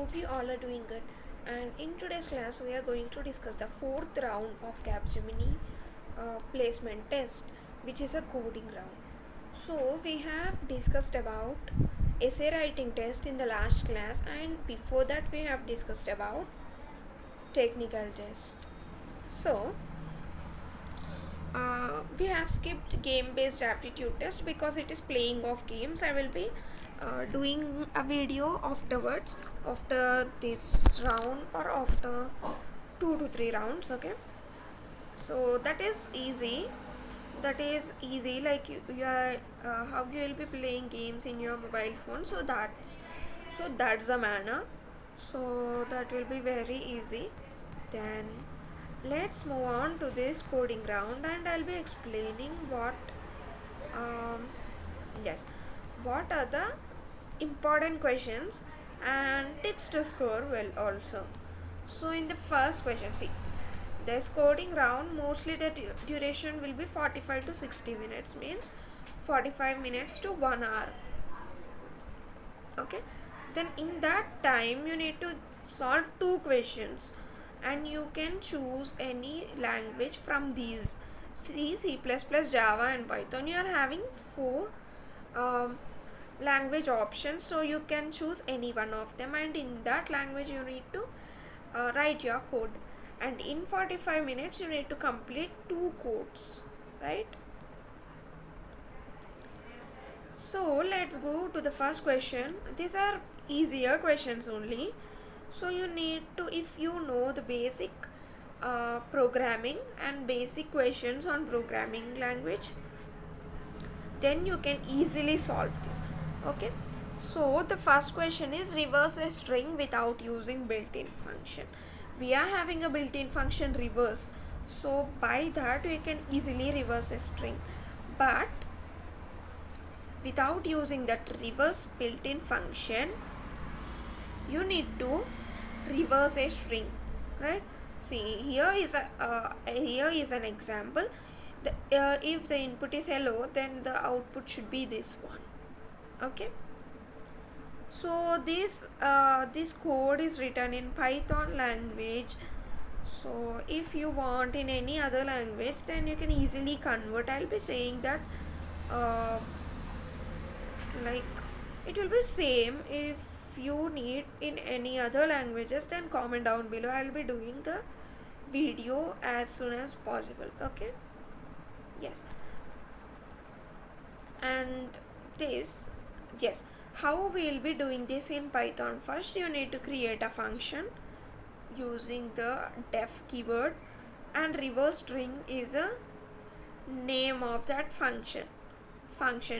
Hope you all are doing good. And in today's class, we are going to discuss the fourth round of Capgemini placement test, which is a coding round. So we have discussed about essay writing test in the last class, and before that we have discussed about technical test. So we have skipped game based aptitude test because it is playing of games. I will be doing a video afterwards, after this round or after 2 to 3 rounds. Okay, so that is easy, like you are how you will be playing games in your mobile phone. So that's the manner. So that will be very easy. Then let's move on to this coding round, and I'll be explaining um, yes what are the important questions and tips to score well also. So in the first question, see, this coding round mostly the duration will be 45 to 60 minutes, means 45 minutes to 1 hour. Okay, then in that time you need to solve two questions, and you can choose any language from these: C++, Java and Python. You are having four um, language options, so you can choose any one of them, and in that language you need to write your code, and in 45 minutes you need to complete two codes, right? So let's go to the first question. These are easier questions only. So you need to, if you know the basic programming and basic questions on programming language, then you can easily solve this. Okay, so the first question is reverse a string without using built-in function. We are having a built-in function reverse, so by that we can easily reverse a string, but without using that reverse built-in function you need to reverse a string, right? See, here is an example. If the input is hello, then the output should be this one. Okay, so this code is written in Python language. So if you want in any other language, then you can easily convert. I'll be saying that uh, like it will be same. If you need in any other languages, then comment down below. I'll be doing the video as soon as possible. Okay, yes. And this, yes, how we'll be doing this in Python: first you need to create a function using the def keyword, and reverse string is a name of that function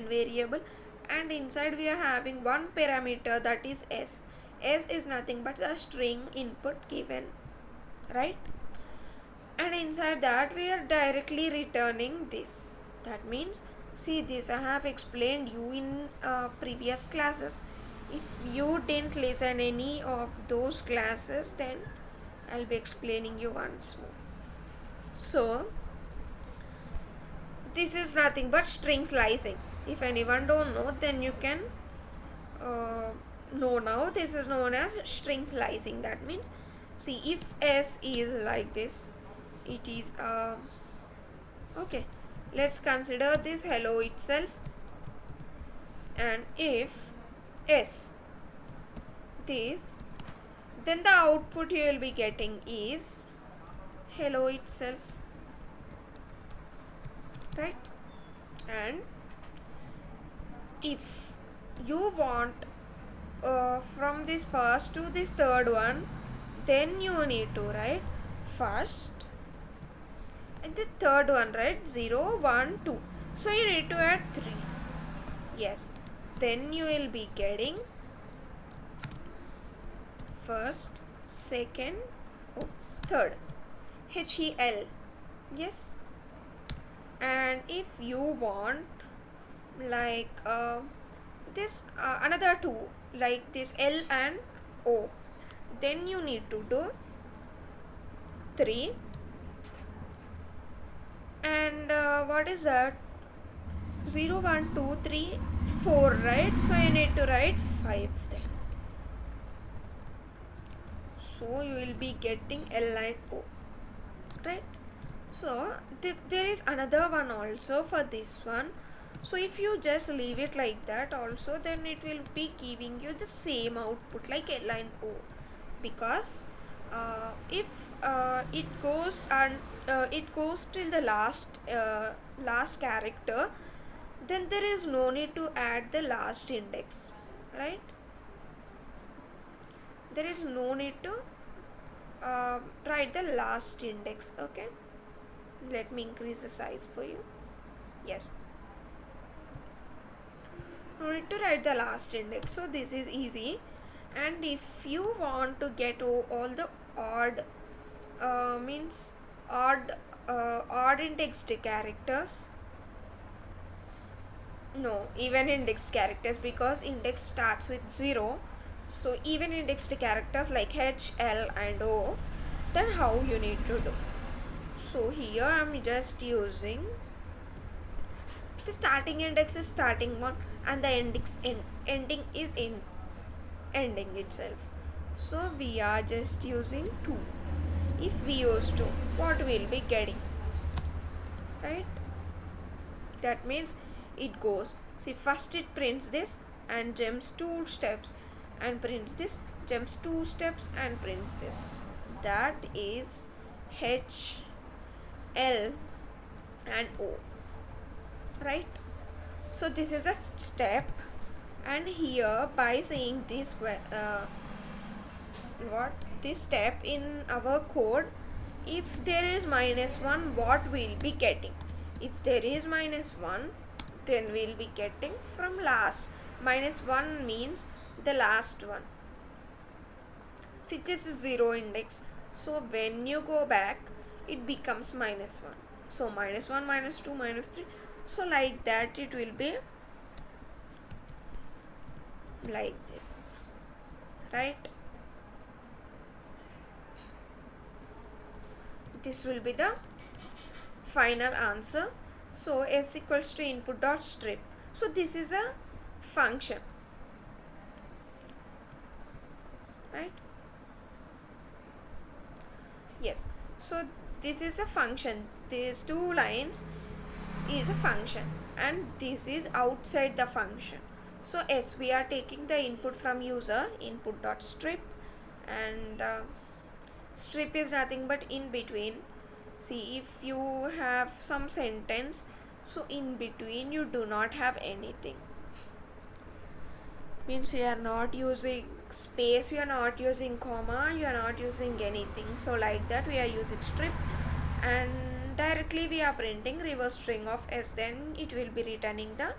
variable, and inside we are having one parameter, that is s is nothing but the string input given, right? And inside that we are directly returning this. That means, see, this I have explained you in previous classes. If you didn't listen any of those classes, then I'll be explaining you once more. So this is nothing but string slicing. If anyone don't know, then you can know now. This is known as string slicing. That means, see, if s is like this, it is okay, let's consider this hello itself, and if s this, then the output you will be getting is hello itself, right? And if you want from this first to this third one, then you need to write first and the third one, right? 0 1 2, so you need to add 3. Yes, then you will be getting first, second, third, HEL. Yes, and if you want like this another two, like this L and O, then you need to do 3, and what is that, 0 1 2 3 4, right? So you need to write 5 then. so you will be getting L and O, right? So there is another one also for this one. So if you just leave it like that also, then it will be giving you the same output like L and O, because if it goes till the last character, then there is no need to add the last index, right? There is no need to write the last index. Okay, let me increase the size for you. Yes, no need to write the last index, so this is easy. And if you want to get all the odd means odd indexed characters, no, even indexed characters, because index starts with 0, so even indexed characters like H, L and O, then how you need to do? So here I'm just using the starting index is starting one, and the ending is in ending itself. So we are just using 2. If we use 2, what we'll be getting, right? That means it goes, see, first it prints this and jumps 2 steps and prints this, jumps 2 steps and prints this. That is H, L and O, right? So this is a step, and here by saying this what this step in our code, if there is -1, what we'll be getting? If there is -1, then we'll be getting from last. -1 means the last one. See, this is 0 index, so when you go back it becomes -1. So -1, -2, -3, so like that it will be like this, right? This will be the final answer. So s equals to input dot strip. So this is a function, right? Yes, so this is a function. These 2 lines is a function, and this is outside the function. So yes, we are taking the input from user, input dot strip, and strip is nothing but in between. See, if you have some sentence, so in between you do not have anything, means you are not using space, you are not using comma, you are not using anything. So like that we are using strip, and directly we are printing reverse string of s, then it will be returning the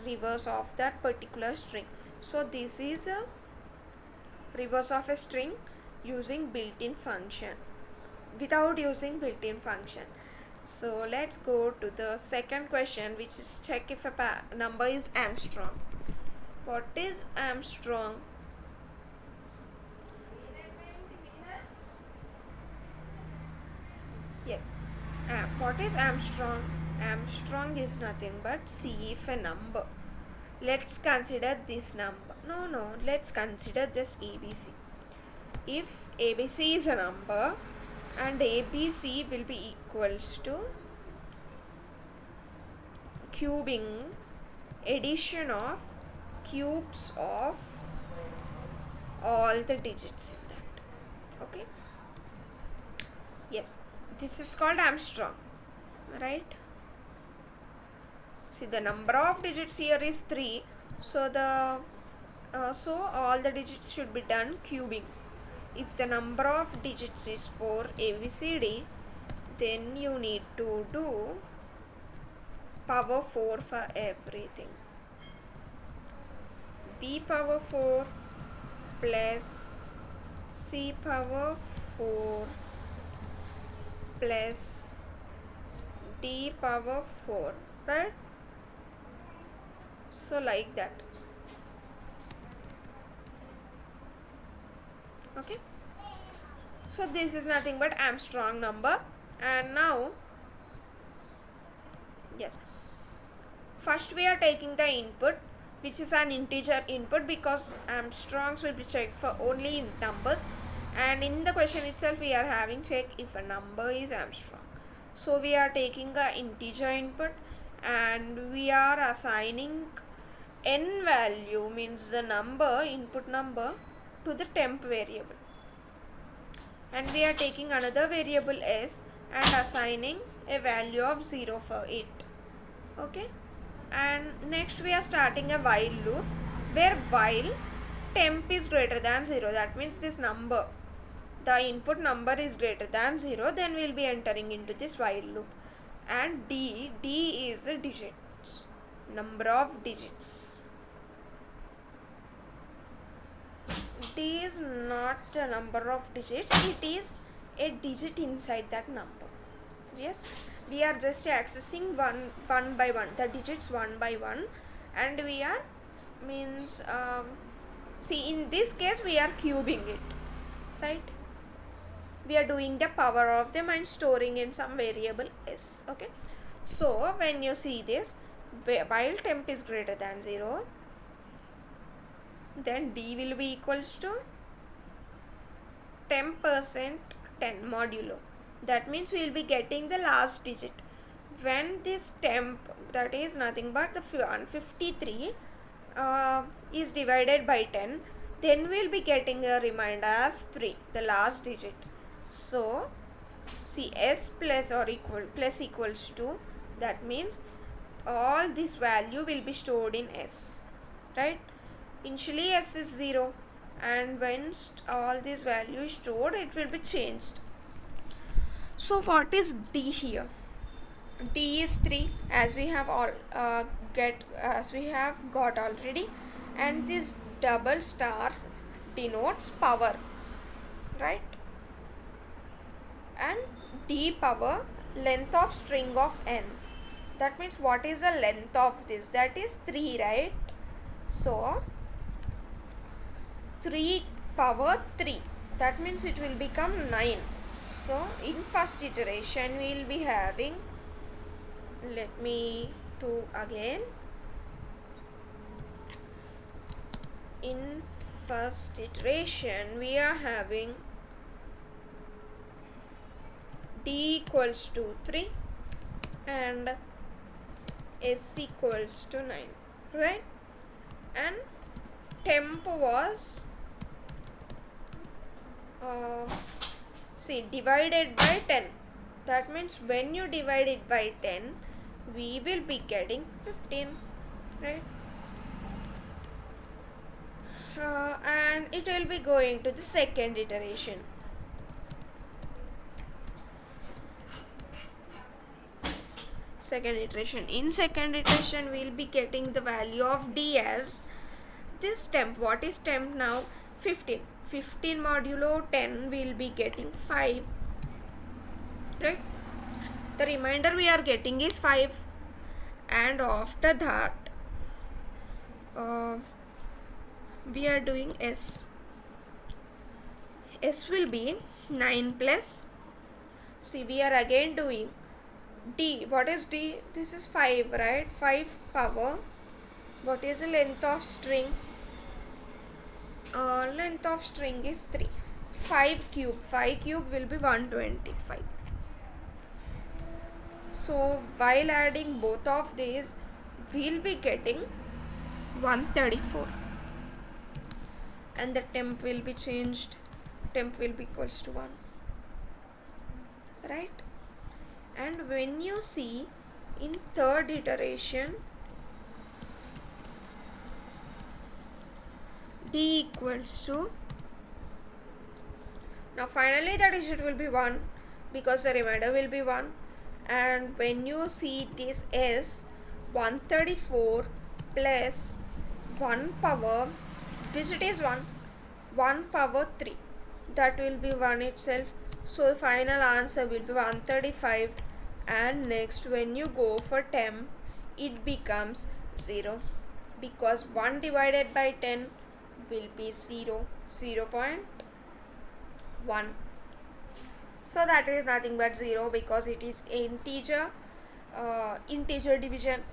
reverse of that particular string. So this is a reverse of a string using built-in function, without using built-in function. So let's go to the second question, which is check if a number is Armstrong. What is Armstrong? Yes, what is Armstrong? Armstrong is nothing but see if a number. Let's consider this number. No, let's consider just ABC. If ABC is a number and ABC will be equals to cubing, addition of cubes of all the digits in that. Okay, yes, this is called Armstrong, right? See, the number of digits here is 3, so the so all the digits should be done cubing. If the number of digits is 4 ABCD, then you need to do power 4 for everything. B power 4 plus C power 4 plus D power 4, right? So like that. Okay, so this is nothing but Armstrong number. And now, yes, first we are taking the input, which is an integer input, because Armstrongs will be checked for only in numbers, and in the question itself we are having check if a number is Armstrong. So we are taking the integer input and we are assigning n value, means the number, input number, to the temp variable, and we are taking another variable s and assigning a value of 0 for it. Okay, and next we are starting a while loop where while temp is greater than 0, that means this number, the input number is greater than 0, then we will be entering into this while loop. And d is a digits, number of digits. D is not a number of digits, it is a digit inside that number. Yes, we are just accessing one by one, the digits one by one, and we are, means see, in this case we are cubing it, right? We are doing the power of them and storing in some variable s. Okay, so when you see this, while temp is greater than 0, then d will be equals to 10% 10 modulo. That means we will be getting the last digit. When this temp, that is nothing but the 153 is divided by 10, then we will be getting a remainder as 3, the last digit. So see, s plus or equals to, that means all this value will be stored in s, right? Initially s is 0, and when all this value is stored, it will be changed. So what is d here? D is 3, as we have got already, and this double star denotes power, right? And d power, length of string of n. That means what is the length of this? That is 3, right? So 3 power 3, that means it will become 9. So in first iteration we will be having, let me do again. In first iteration we are having d equals to 3 and s equals to 9, right? And temp was see, divided by 10. That means when you divide it by 10, we will be getting 15, right? And it will be going to the second iteration. In second iteration we will be getting the value of d as this temp. What is temp now? 15 modulo 10 will be getting 5, right? The remainder we are getting is 5, and after that we are doing s will be 9 plus, see, we are again doing d. What is d? This is 5, right? 5 power, what is the length of string? Length of string is 3. 5 cube will be 125. So while adding both of these, we will be getting 134, and the temp will be changed. Temp will be equals to 1, right? And when you see in third iteration, d equals to, now finally the digit will be 1 because the remainder will be 1, and when you see this is 134 plus 1 power, digit is 1 power 3, that will be 1 itself. So the final answer will be 135, and next when you go for temp, it becomes 0 because 1 divided by 10 will be 0.1. So that is nothing but 0 because it is integer division.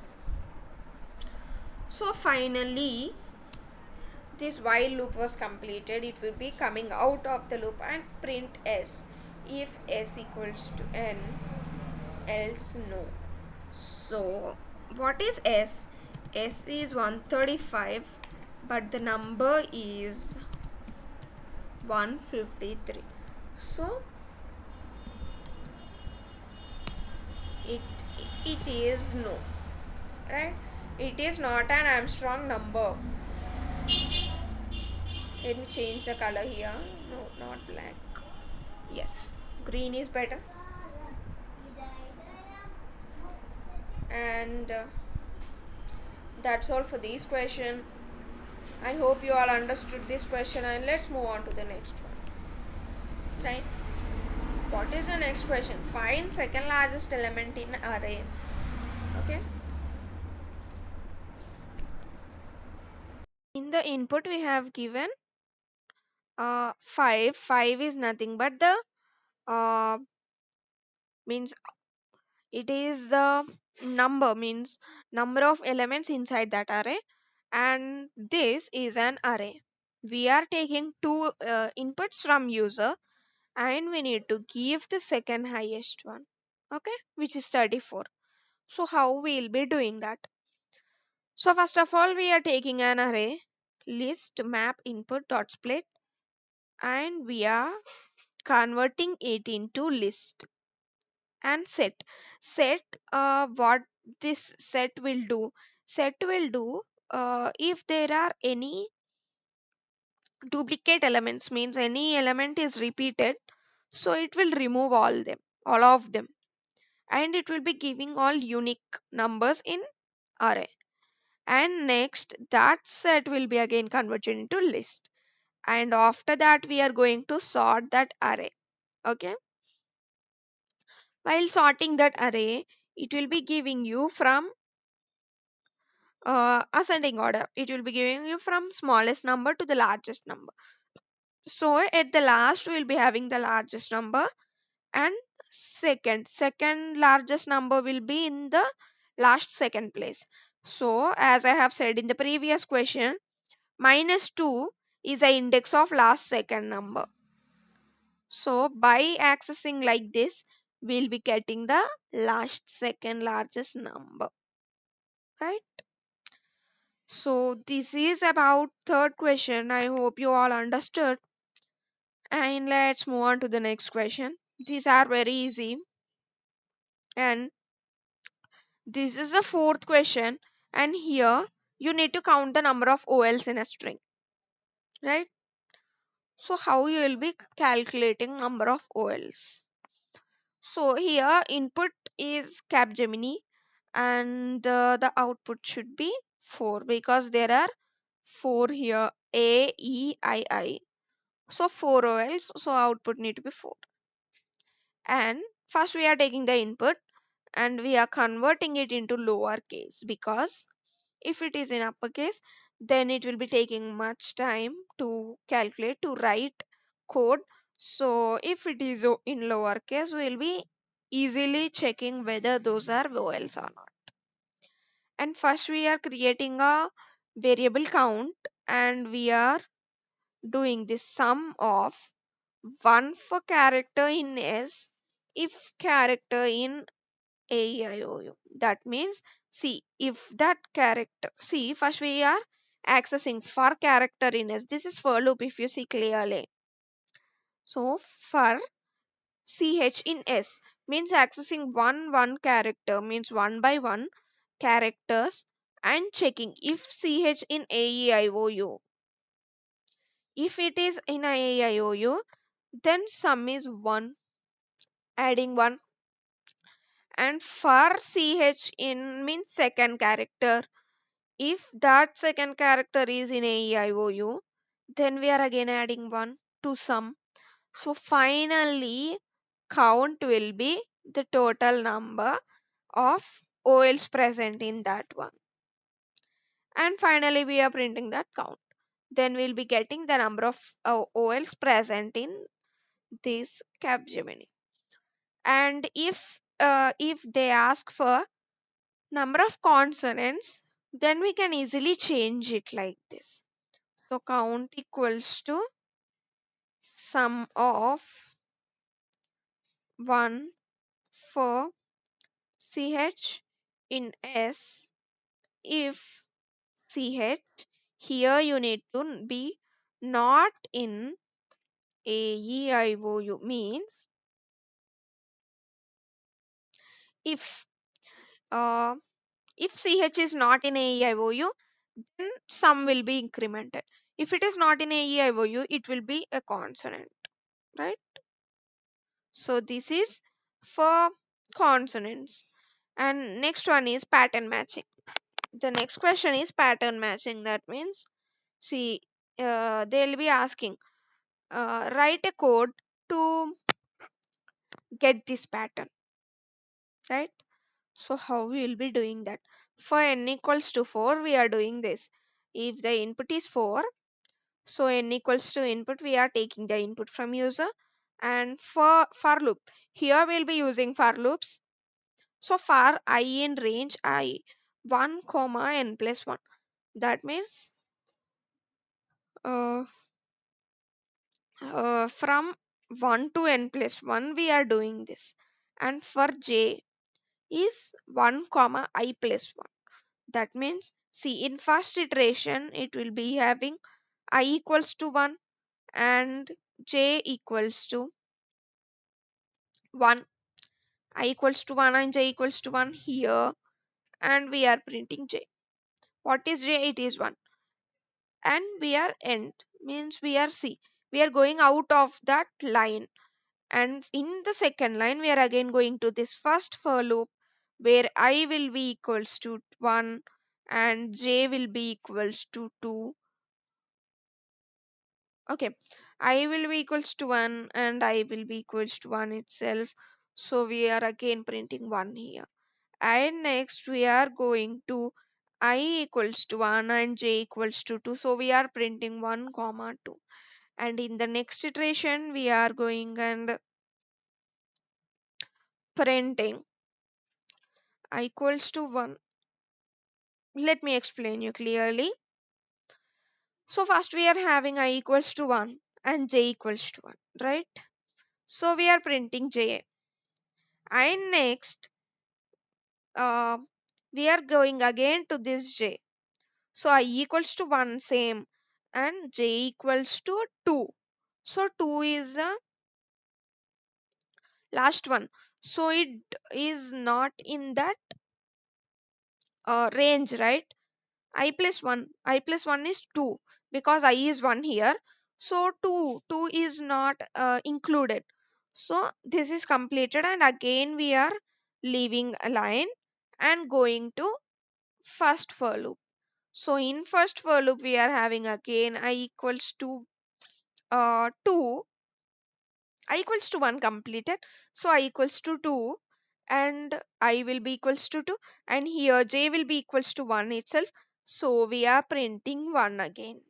So finally this while loop was completed, it will be coming out of the loop and print s if s equals to n, else no. So what is s? S is 135, but the number is 153. So it it is no, right? It is not an Armstrong number. Let me change the color here. No, not black. Yes, green is better. And that's all for this question. I hope you all understood this question, and let's move on to the next one. Right? What is the next question? Find second largest element in array. Okay. In the input we have given 5. 5 is nothing but the uh, means it is the number, means number of elements inside that array, and this is an array. We are taking two inputs from user, and we need to give the second highest one, okay, which is 34. So how we will be doing that? So first of all, we are taking an array list map input dot split, and we are converting it into list and set. What this set will do? Set will do if there are any duplicate elements, means any element is repeated, so it will remove all of them, and it will be giving all unique numbers in array. And next that set will be again converted into list, and after that we are going to sort that array. Okay, while sorting that array, it will be giving you from ascending order. It will be giving you from smallest number to the largest number. So at the last we will be having the largest number, and second largest number will be in the last second place. So as I have said in the previous question, -2 is the index of last second number. So by accessing like this, we'll be getting the last second largest number, right? So this is about third question. I hope you all understood. And let's move on to the next question. These are very easy. And this is the fourth question. And here you need to count the number of OLs in a string, right? So how you will be calculating number of OLs? So here input is Capgemini, and the output should be 4 because there are 4 here, A, E, I. So 4 OLs, so output need to be 4. And first we are taking the input and we are converting it into lower case, because if it is in uppercase, then it will be taking much time to calculate, to write code. So if it is in lower case, we will be easily checking whether those are vowels or not. And first we are creating a variable count, and we are doing the sum of 1 for character in S, if character in AEIOU. That means, see, if that character, see, first we are accessing for character in S. This is for loop if you see clearly. So for CH in S means accessing one character, means one by one characters, and checking if CH in AEIOU. If it is in AEIOU, then sum is 1, adding 1. And for ch in means second character, if that second character is in AEIOU, then we are again adding 1 to sum. So finally count will be the total number of OLs present in that one, and finally we are printing that count. Then we'll be getting the number of OLs present in this Capgemini. And if they ask for number of consonants, then we can easily change it like this. So count equals to sum of 1 for ch in s if ch, here you need to be not in a e I o u, means if uh, if ch is not in a e I o u, then sum will be incremented. If it is not in a e I o u, it will be a consonant, right? So this is for consonants. And next one is pattern matching. The next question is pattern matching. That means, see, they'll be asking, write a code to get this pattern, right? So how we will be doing that? For n equals to 4, we are doing this. If the input is 4, so n equals to input, we are taking the input from user. And for loop, here we'll be using for loops. So for I in range I, 1 comma n plus 1. That means uh, from 1 to n plus 1 we are doing this. And for j is 1 comma I plus 1. That means, see, in first iteration it will be having I equals to 1 and j equals to 1. I equals to 1 and j equals to 1 here, and we are printing j. What is j? It is 1. And we are end, means we are c. We are going out of that line. And in the second line, we are again going to this first for loop where I will be equals to 1 and j will be equals to 2. Okay, I will be equals to 1 and I will be equals to 1 itself. So we are again printing 1 here. And next we are going to I equals to 1 and j equals to 2. So we are printing 1 comma 2. And in the next iteration we are going and printing I equals to 1. Let me explain you clearly. So first we are having I equals to 1 and j equals to 1, right? So we are printing j. And next uh, we are going again to this j. So I equals to 1 same and j equals to 2. So 2 is the last one. So it is not in that range, right? I plus 1 is 2 because I is 1 here. So 2 is not included. So this is completed and again we are leaving a line and going to first for loop. So in first for loop we are having again I equals to 2, I equals to 1 completed. So I equals to 2 and I will be equals to 2 and here j will be equals to 1 itself. So we are printing 1 again.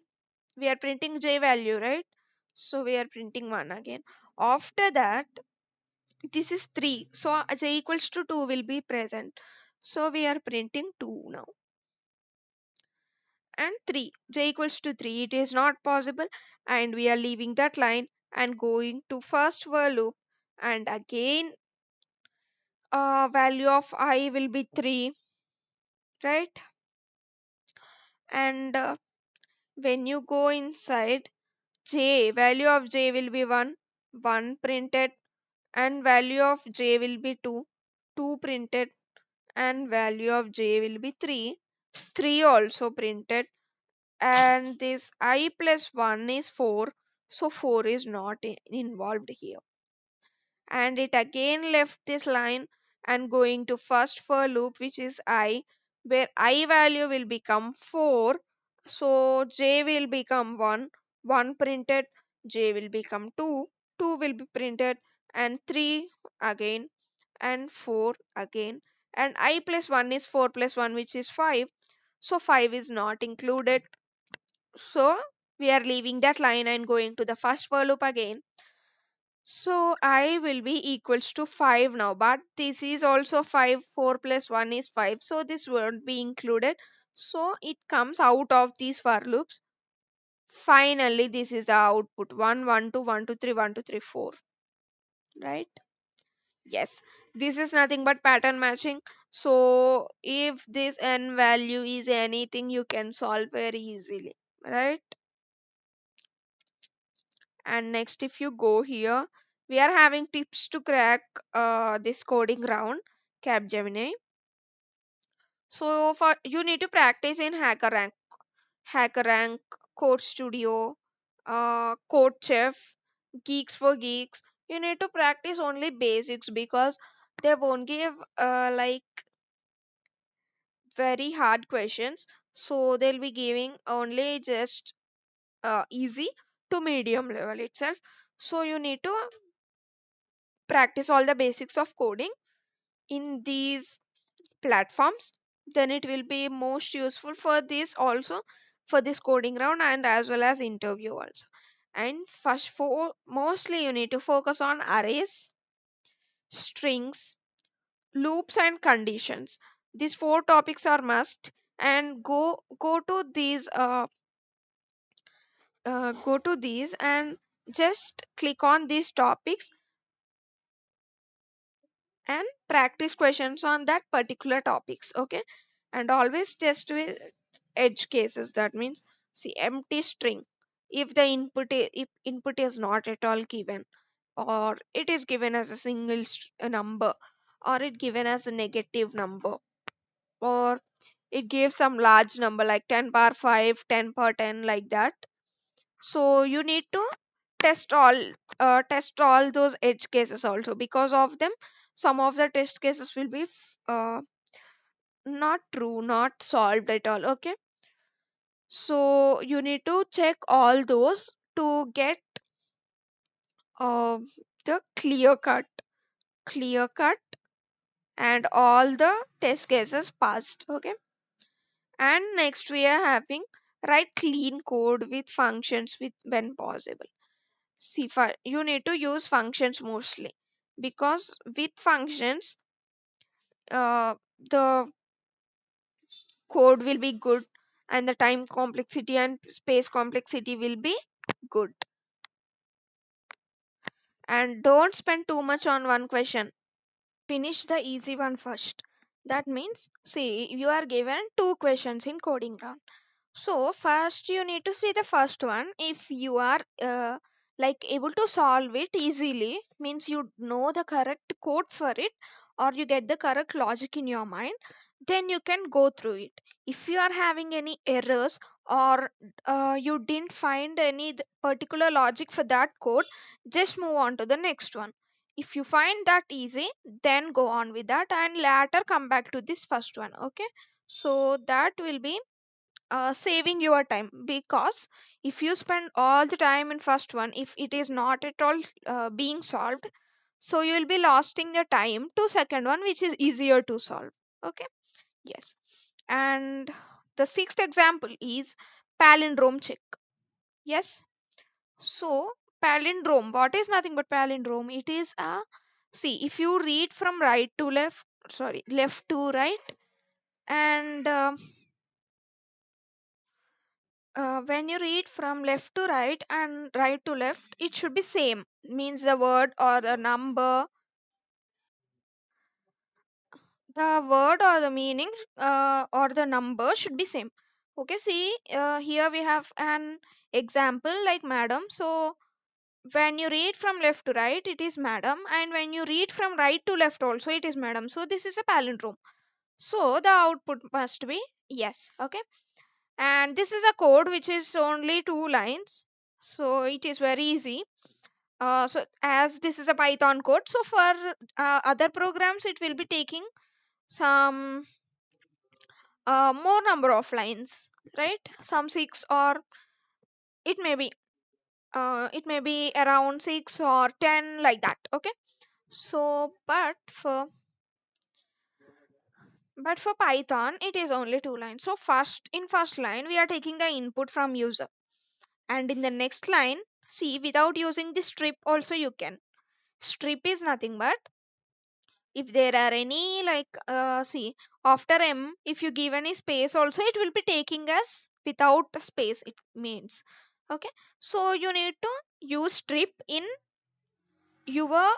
We are printing j value, right? So we are printing 1 again. After that, this is 3. So j equals to 2 will be present. So we are printing 2 now. And 3, j equals to 3, it is not possible, and we are leaving that line and going to first for loop. And again value of I will be 3, right? And when you go inside, j value of j will be 1, 1 printed, and value of j will be 2, 2 printed, and value of j will be 3, 3 also printed. And this I plus 1 is 4, so 4 is not involved here. And it again left this line and going to first for loop, which is I, where I value will become 4. So j will become 1, 1 printed, j will become 2, 2 will be printed, and 3 again, and 4 again. And I plus 1 is 4 plus 1, which is 5. So 5 is not included. So we are leaving that line and going to the first for loop again. So I will be equals to 5 now, but this is also 5, 4 plus 1 is 5. So this won't be included. So it comes out of these for loops. Finally, this is the output 1, 1, 2, 1, 2, 3, 1, 2, 3, 4. Right? Yes, this is nothing but pattern matching. So if this n value is anything, you can solve very easily, right? And next, if you go here, we are having tips to crack this coding round, Capgemini. So for you need to practice in HackerRank, Code Studio, Code Chef, Geeks for Geeks. You need to practice only basics because they won't give like very hard questions. So they'll be giving only just easy to medium level itself. So you need to practice all the basics of coding in these platforms. Then it will be most useful for this also, for this coding round and as well as interview also. And first for mostly you need to focus on arrays, strings, loops and conditions. These four topics are must, and go to these and just click on these topics and practice questions on that particular topics. Okay, and always test with edge cases. That means, see, empty string, if the if input is not at all given, or it is given as a a number, or it given as a negative number, or it gives some large number like 10 power 5, 10 power 10, like that. So you need to test all test all those edge cases also. Because of them, some of the test cases will be not true, not solved at all. Okay, so you need to check all those to get uh, the clear cut and all the test cases passed. Okay, and next we are having write clean code with functions with when possible. See, you need to use functions mostly, because with functions, the code will be good, and the time complexity and space complexity will be good. And don't spend too much on one question. Finish the easy one first. That means, see, you are given two questions in coding round. So first you need to see the first one. If you are like able to solve it easily, means you know the correct code for it, or you get the correct logic in your mind, then you can go through it. If you are having any errors, or you didn't find any particular logic for that code, just move on to the next one. If you find that easy, then go on with that and later come back to this first one. Okay, so that will be saving your time. Because if you spend all the time in first one, if it is not at all being solved, so you will be losing the time to second one, which is easier to solve. Okay, yes. And the sixth example is palindrome check. Yes, so palindrome, what is nothing but palindrome? It is a, see, if you read from right to left, sorry, left to right, and when you read from left to right and right to left, it should be same. Means the word or the number, the word or the meaning or the number should be same. Okay, see, here we have an example like madam. So when you read from left to right, it is madam, and when you read from right to left also, it is madam. So this is a palindrome. So the output must be yes. Okay, and this is a code which is only two lines, so it is very easy. So as this is a python code, so for other programs it will be taking some more number of lines, right? Some six, or it may be around 6 or 10, like that. Okay, so but for python it is only two lines. So first, in first line we are taking the input from user, and in the next line, see, without using the strip also you can. Strip is nothing but, if there are any like see, after m, if you give any space also, it will be taking as without a space, it means. Okay, so you need to use strip in your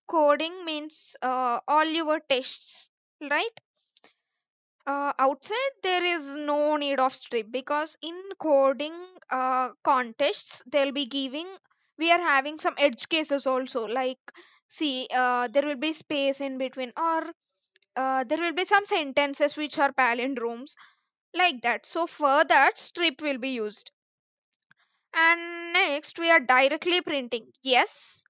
coding, means all your tests, right? Outside there is no need of strip, because in coding contests they'll be giving, we are having some edge cases also, like, see, there will be space in between, or there will be some sentences which are palindromes, like that. So for that, strip will be used. And next we are directly printing. Yes,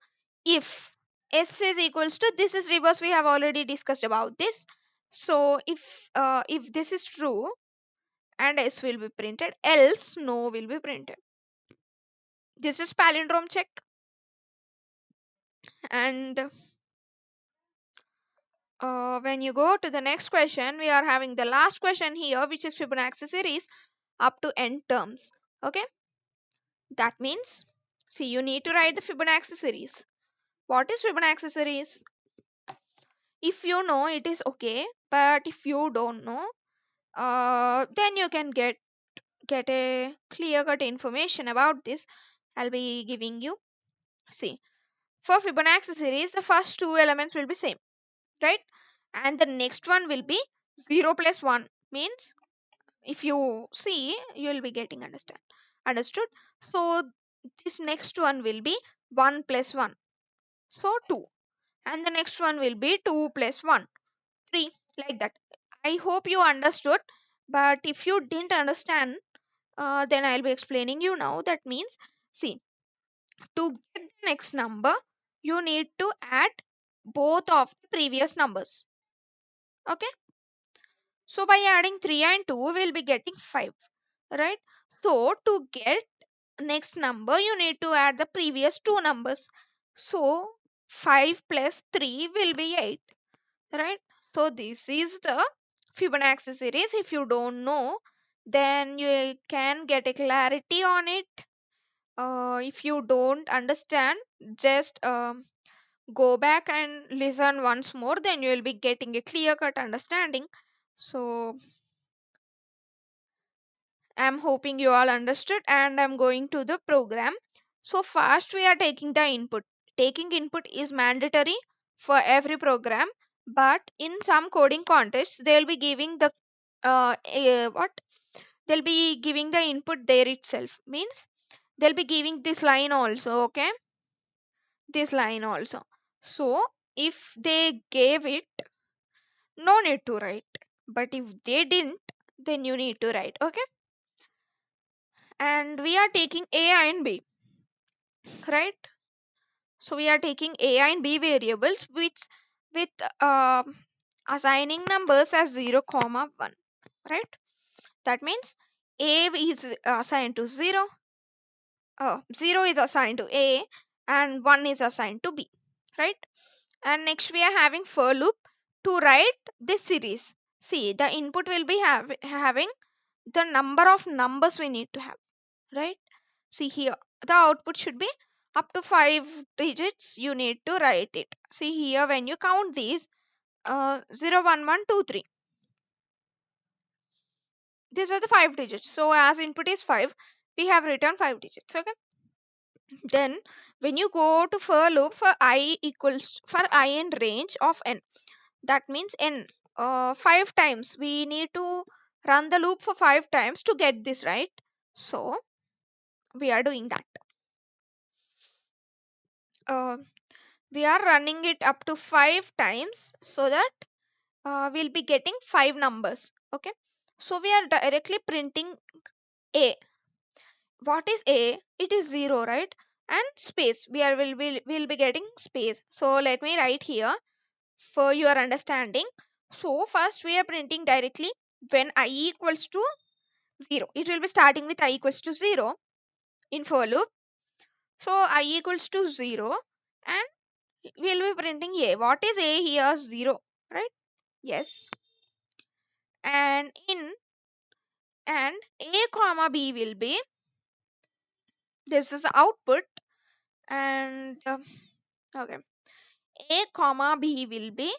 if s is equals to, this is reverse, we have already discussed about this. So if this is true, and s will be printed, else no will be printed. This is palindrome check. And when you go to the next question, we are having the last question here, which is Fibonacci series up to n terms. Okay, that means, see, you need to write the Fibonacci series. What is Fibonacci series? If you know, it is okay, but if you don't know, then you can get a clear cut information about this. I'll be giving you. See, for Fibonacci series, the first two elements will be same, right? And the next one will be 0 plus 1, means, if you see, you will be getting understood. So this next one will be 1 plus 1, so 2, and the next one will be 2 plus 1, 3, like that. I hope you understood, but if you didn't understand, then I'll be explaining you now. That means, see, to get the next number, you need to add both of the previous numbers. Okay, so by adding 3 and 2, we'll be getting 5, right? So to get next number, you need to add the previous two numbers. So 5 plus 3 will be 8, right? So this is the Fibonacci series. If you don't know, then you can get a clarity on it. If you don't understand, just go back and listen once more, then you will be getting a clear cut understanding. So I'm hoping you all understood, and I'm going to the program. So first we are taking the input. Taking input is mandatory for every program, but in some coding contests they'll be giving the what, they'll be giving the input there itself, means they'll be giving this line also. Okay, this line also. So if they gave it, no need to write, but if they didn't, then you need to write. Okay, and we are taking a and b, right? So we are taking a and b variables which with assigning numbers as 0 comma 1, right? That means a is assigned to 0, 0 is assigned to a, and 1 is assigned to b, right? And next we are having for loop to write this series. See, the input will be having the number of numbers we need to have, right? See here, the output should be up to 5 digits, you need to write it. See here, when you count these, 0 1 1 2 3, these are the 5 digits. So as input is 5, we have written 5 digits. Okay, then when you go to for loop for I equals, for I in range of n, that means n, 5 times we need to run the loop for 5 times to get this, right? So we are doing that. uh, we are running it up to 5 times, so that we'll be getting 5 numbers. Okay, so we are directly printing a. What is a? It is 0, right? And space, we are will be getting space. So let me write here for your understanding. So first we are printing directly when I equals to 0. It will be starting with I equals to 0 in for loop. So I equals to 0, and we'll be printing a. What is a here? 0, right? Yes. And in, and a comma b will be, this is the output. And okay, a comma b will be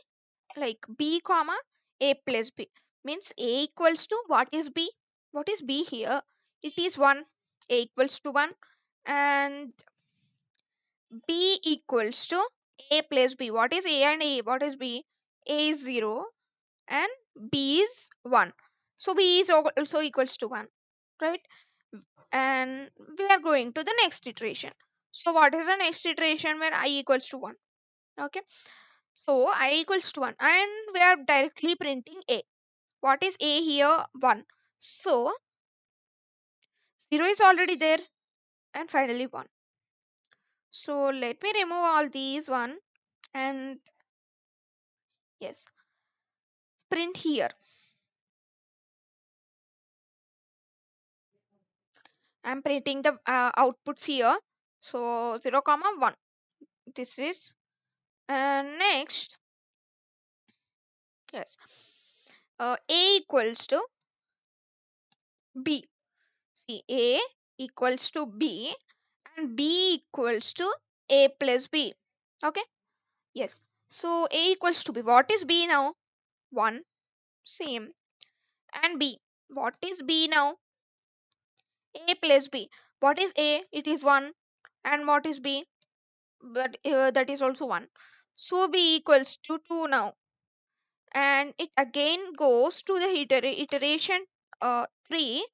like b comma a plus b, means a equals to, what is b? What is b here? It is 1. A equals to 1. and b equals to a plus b. What is a and a? What is b? A is 0 and b is 1. So b is also equals to 1, right? And we are going to the next iteration. So what is the next iteration where I equals to 1? Okay. So I equals to 1 and we are directly printing a. What is a here? 1. So 0 is already there and finally 1. So let me remove all these 1 and yes, print here. I'm printing the outputs here. So 0 comma 1. This is, and next, yes, a equals to b. See, a equals to b and b equals to a plus b. Okay, yes. So a equals to b. What is b now? 1. Same. And b. What is b now? A plus b. What is a? It is 1. And what is b? But that is also 1. So b equals to 2 now. And it again goes to the iteration 3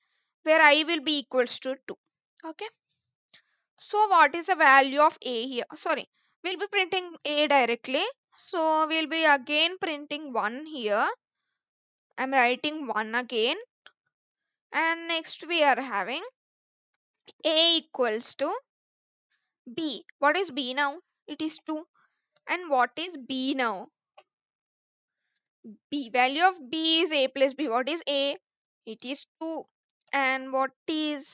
where I will be equals to 2. Okay. So what is the value of a here? Sorry, we'll be printing a directly. So we'll be again printing 1 here. I'm writing 1 again. And next we are having a equals to b. What is b now? It is 2. And what is b now? B. Value of b is a plus b. What is a? It is 2. And what is,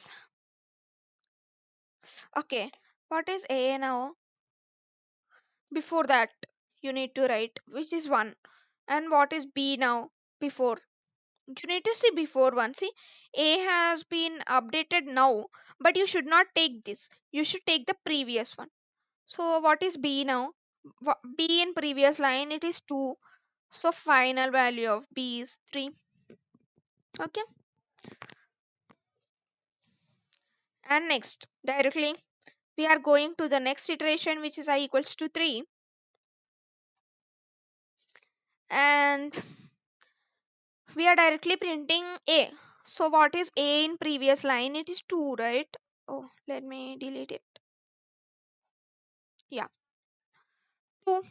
okay, what is a now? Before that, you need to write which is 1. And what is b now? Before. You need to see before 1. See, a has been updated now, but you should not take this. You should take the previous one. So, what is b now? B in previous line it is 2. So, final value of b is 3. Okay. And next, directly we are going to the next iteration, which is I equals to 3. And we are directly printing a. So what is a in previous line? It is 2, right? Oh, let me delete it. Yeah, 2.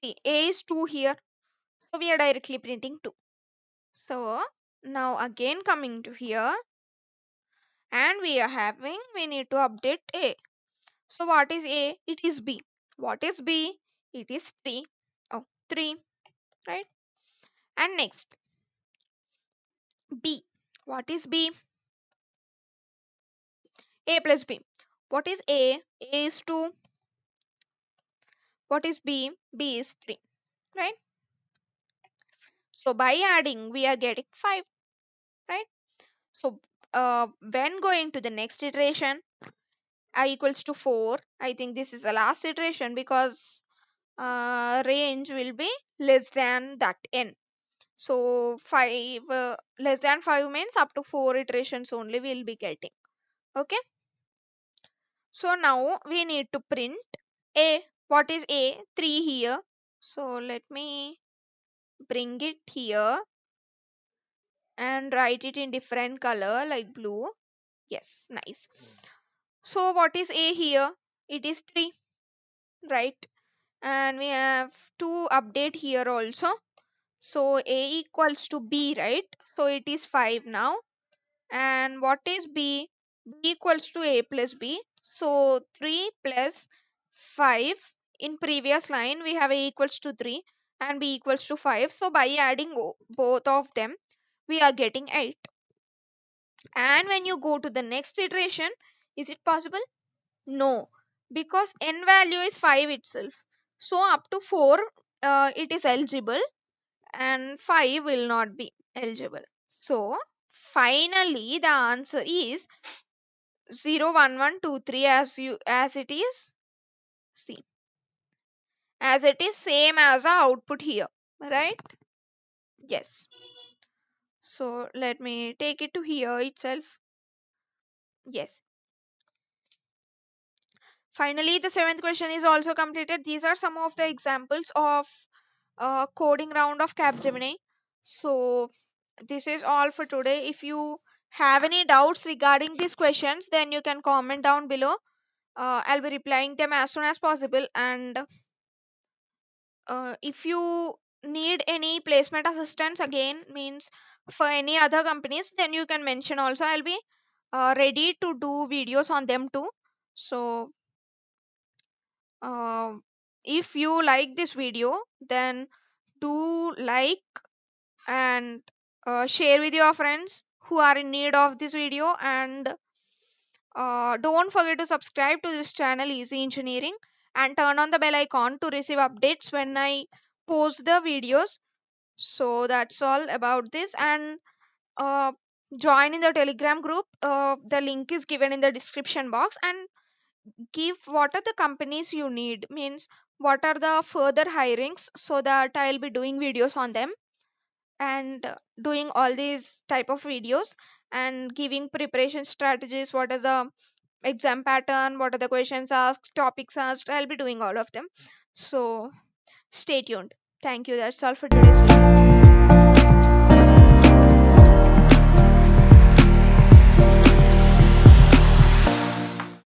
See, a is 2 here. So we are directly printing 2. So now again coming to here, and we need to update a. So what is a? It is b. What is b? It is 3. Oh, 3, right? And next, b. What is b? A plus b. What is a? A is 2. What is b? B is 3, right? So by adding, we are getting 5, right? So when going to the next iteration, I equals to 4. I think this is the last iteration because range will be less than that n. So 5 less than 5 means up to 4 iterations only we will be getting. Okay. So now we need to print a. What is a? 3 here. So let me bring it here and write it in different color like blue. Yes, nice. So what is a here? It is 3, right? And we have to update here also. So a equals to b, right? So it is 5 now. And what is b? B equals to a plus b. So 3 plus 5. In previous line we have a equals to 3 and b equals to 5. So by adding both of them we are getting 8. And when you go to the next iteration, is it possible? No, because n value is 5 itself. So up to 4 it is eligible and 5 will not be eligible. So finally the answer is 0 1 1 2 3 as it is. See, as it is same as the output here, right? Yes. So let me take it to here itself. Yes. Finally, the seventh question is also completed. These are some of the examples of coding round of Capgemini. So this is all for today. If you have any doubts regarding these questions, then you can comment down below. I'll be replying them as soon as possible. And if you need any placement assistance again, means for any other companies, then you can mention also. I'll be ready to do videos on them too. So uh, if you like this video, then do like and share with your friends who are in need of this video, and don't forget to subscribe to this channel Easy Engineering and turn on the bell icon to receive updates when I post the videos. So that's all about this. And uh, join in the Telegram group. The link is given in the description box. And give what are the companies you need, means what are the further hirings, so that I'll be doing videos on them, and doing all these type of videos and giving preparation strategies, what is the exam pattern, what are the questions asked, topics asked. I'll be doing all of them. So stay tuned. Thank you. That's all for today's video.